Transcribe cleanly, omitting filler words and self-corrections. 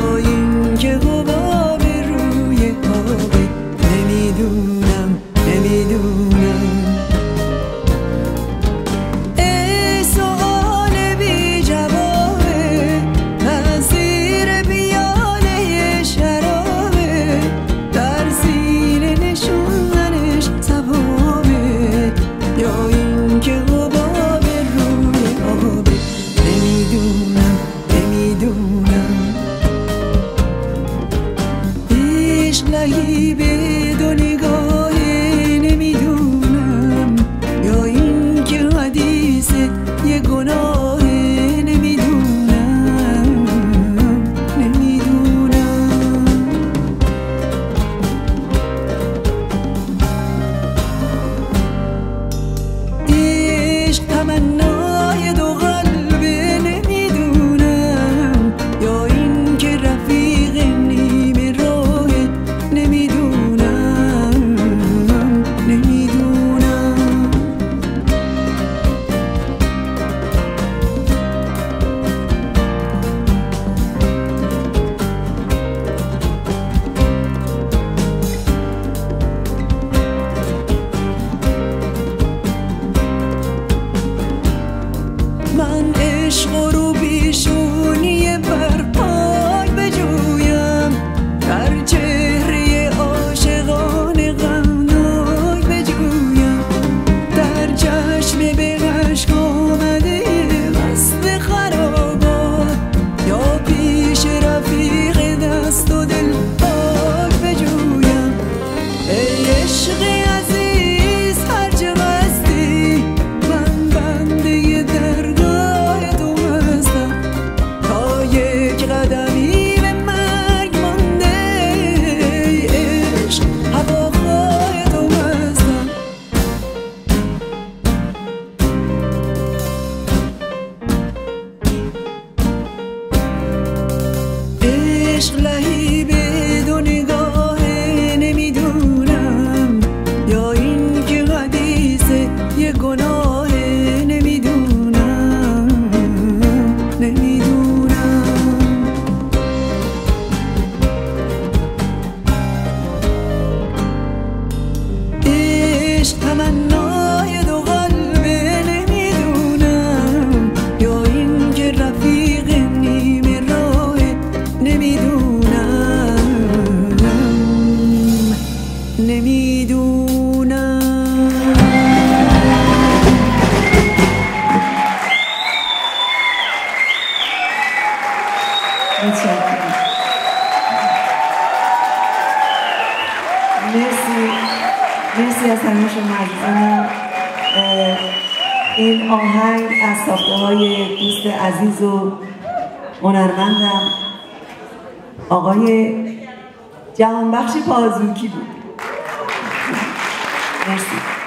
یا این که حباب روی آبه. نمیدونم سؤال بی جوابه، تاثیر پیاله شرابه، در سینه نشوندنش ثوابه، یا این که حباب روی آبه. نمیدونم عشق لهیبه دو نگاهه. نمیدونم یا این که حدیث یه گناه. نمیدونم عشق تمنای دو قلبه. نمیدونم یا این که رفیق نیمه راه. نمیدونم من عشق رو بیشونی بر پای بجویم، در چهره عاشقان غمناک بجویم، در چشم به اشک آمده قصد خرابات، یا پیش رفیق دست و دل پاک بجویم. ای عشق عزیز هرچه قصدی، من بنده درگاه تو هستم، تا یک قدمی به مرگ مانده. ای عشق هواخواه تو هستم. عشق لهیبه دو نگاهه. نمیدونم یا این که حدیث یه گناه. نمیدونم عشق تمنای دو قلبه. نمیدونم یا این که رفیق نیمه راه. نمیدونم مرسی از همه شما عزیزانم. این آهنگ از ساخته های دوست عزیز و هنرمندم آقای جهانبخش پازوکی بود. مرسی.